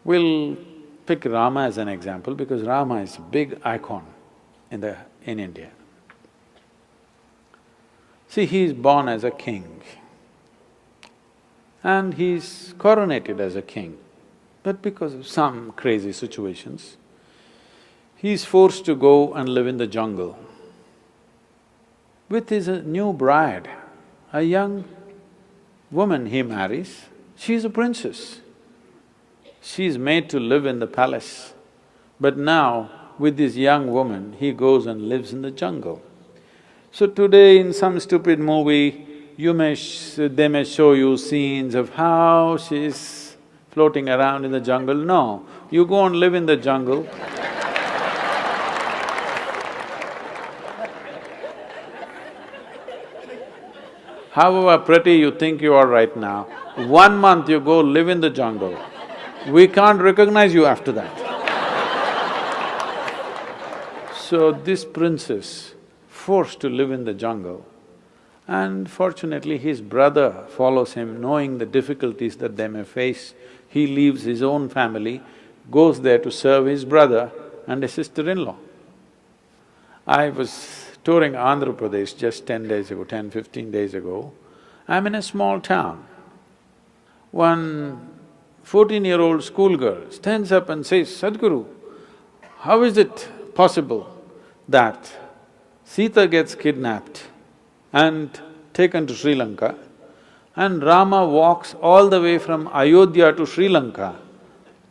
We'll pick Rama as an example because Rama is a big icon in India. See, he is born as a king and he's coronated as a king, but because of some crazy situations, he's forced to go and live in the jungle with his new bride, a young woman he marries. She's a princess. She's made to live in the palace, but now with this young woman, he goes and lives in the jungle. So today in some stupid movie, they may show you scenes of how she's floating around in the jungle. No, you go and live in the jungle. However pretty you think you are right now, 1 month you go live in the jungle, we can't recognize you after that. So this princess forced to live in the jungle, and fortunately his brother follows him, knowing the difficulties that they may face. He leaves his own family, goes there to serve his brother and a sister-in-law. I was touring Andhra Pradesh just 10, 15 days ago. I'm in a small town. One 14-year-old schoolgirl stands up and says, "Sadhguru, how is it possible that Sita gets kidnapped and taken to Sri Lanka and Rama walks all the way from Ayodhya to Sri Lanka?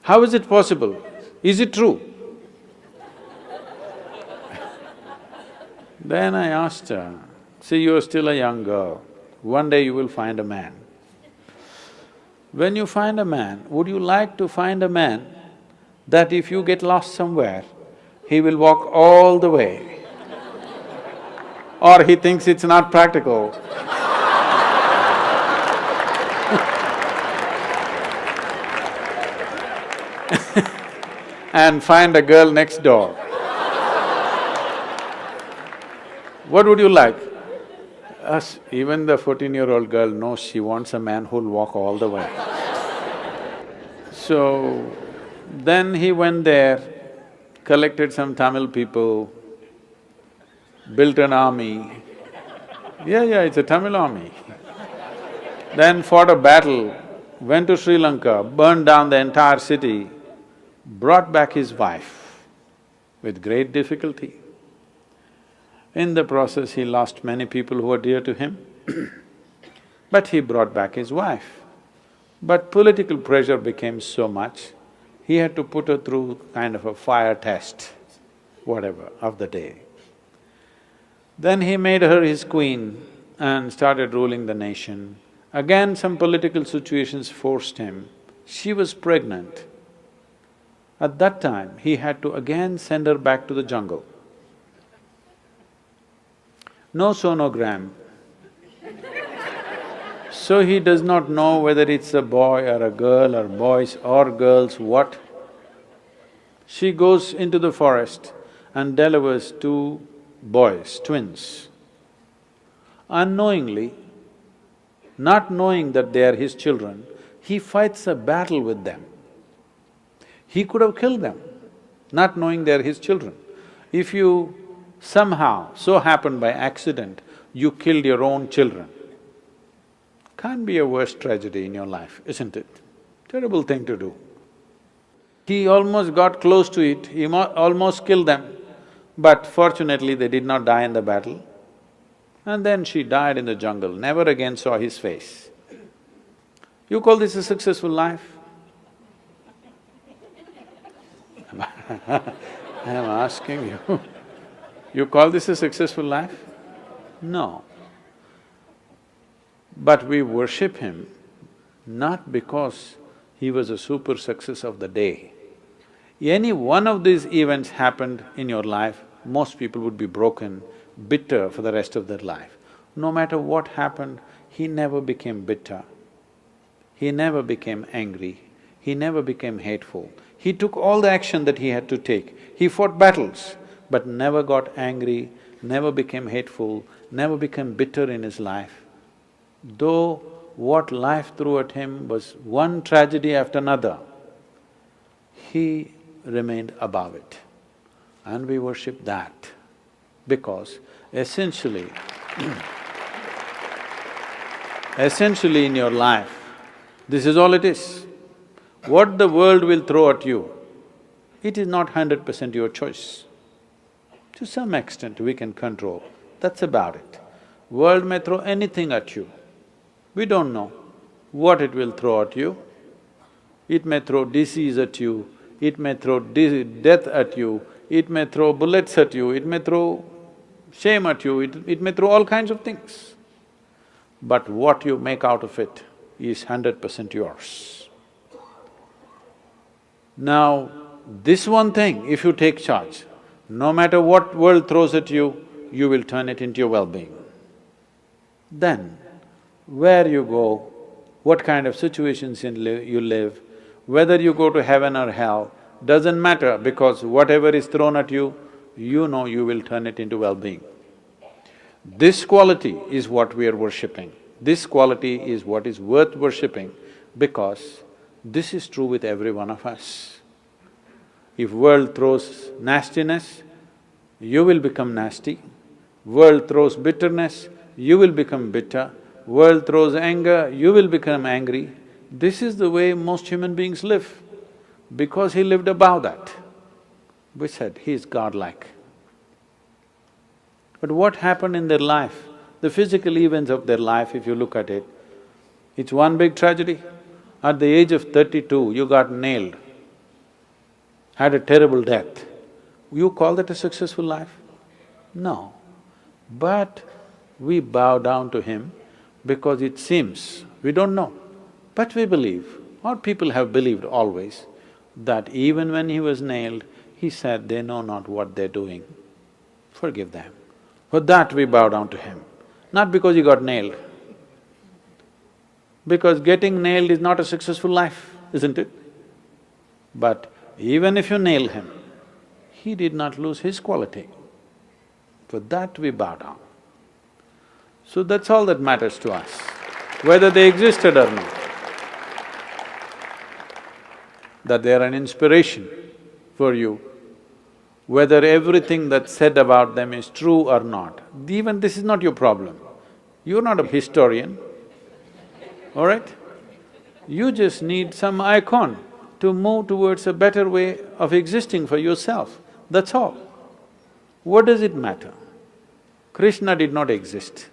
How is it possible? Is it true?" Then I asked her, "See, you're still a young girl, one day you will find a man. When you find a man, would you like to find a man that if you get lost somewhere, he will walk all the way? Or he thinks it's not practical?" And find a girl next door. What would you like? Even the 14-year-old girl knows she wants a man who'll walk all the way. So, then he went there, collected some Tamil people, built an army. Yeah, it's a Tamil army. Then fought a battle, went to Sri Lanka, burned down the entire city, brought back his wife with great difficulty. In the process, he lost many people who were dear to him, but he brought back his wife. But political pressure became so much, he had to put her through kind of a fire test, whatever, of the day. Then he made her his queen and started ruling the nation. Again, some political situations forced him. She was pregnant. At that time, he had to again send her back to the jungle. No sonogram. So he does not know whether it's a boy or a girl or boys or girls, what. She goes into the forest and delivers 2 boys, twins. Unknowingly, not knowing that they are his children, he fights a battle with them. He could have killed them, not knowing they are his children. If you somehow, so happened by accident, you killed your own children, can't be a worse tragedy in your life, isn't it? Terrible thing to do. He almost got close to it, he almost killed them, but fortunately they did not die in the battle. And then she died in the jungle, never again saw his face. You call this a successful life? I'm asking you, you call this a successful life? No. But we worship him not because he was a super success of the day. Any one of these events happened in your life, most people would be broken, bitter for the rest of their life. No matter what happened, he never became bitter. He never became angry. He never became hateful. He took all the action that he had to take. He fought battles, but never got angry, never became hateful, never became bitter in his life. Though what life threw at him was one tragedy after another, he remained above it. And we worship that because essentially, essentially in your life, this is all it is. What the world will throw at you, it is not 100% your choice. To some extent we can control, that's about it. World may throw anything at you, we don't know what it will throw at you. It may throw disease at you, it may throw death at you, it may throw bullets at you, it may throw shame at you, it may throw all kinds of things. But what you make out of it is 100% yours. Now, this one thing, if you take charge, no matter what world throws at you, you will turn it into your well-being. Then, where you go, what kind of situations you live, whether you go to heaven or hell, doesn't matter because whatever is thrown at you, you know you will turn it into well-being. This quality is what we are worshipping. This quality is what is worth worshipping because this is true with every one of us. If world throws nastiness, you will become nasty. World throws bitterness, you will become bitter. World throws anger, you will become angry. This is the way most human beings live, because he lived above that. We said he is godlike. But what happened in their life, the physical events of their life, if you look at it, it's one big tragedy. At the age of 32, you got nailed, had a terrible death. You call that a successful life? No. But we bow down to him because it seems, we don't know, but we believe, or people have believed always, that even when he was nailed, he said, they know not what they're doing, forgive them. For that we bow down to him, not because he got nailed. Because getting nailed is not a successful life, isn't it? But even if you nail him, he did not lose his quality. For that we bow down. So that's all that matters to us, whether they existed or not. That they are an inspiration for you, whether everything that's said about them is true or not. Even this is not your problem. You're not a historian, all right? You just need some icon to move towards a better way of existing for yourself, that's all. What does it matter? Krishna did not exist,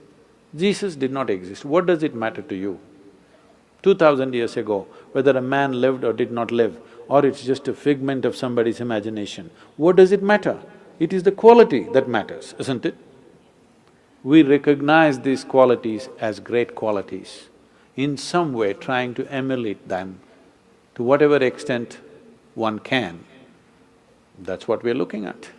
Jesus did not exist, what does it matter to you? 2000 years ago, whether a man lived or did not live, or it's just a figment of somebody's imagination, what does it matter? It is the quality that matters, isn't it? We recognize these qualities as great qualities, in some way trying to emulate them to whatever extent one can. That's what we're looking at.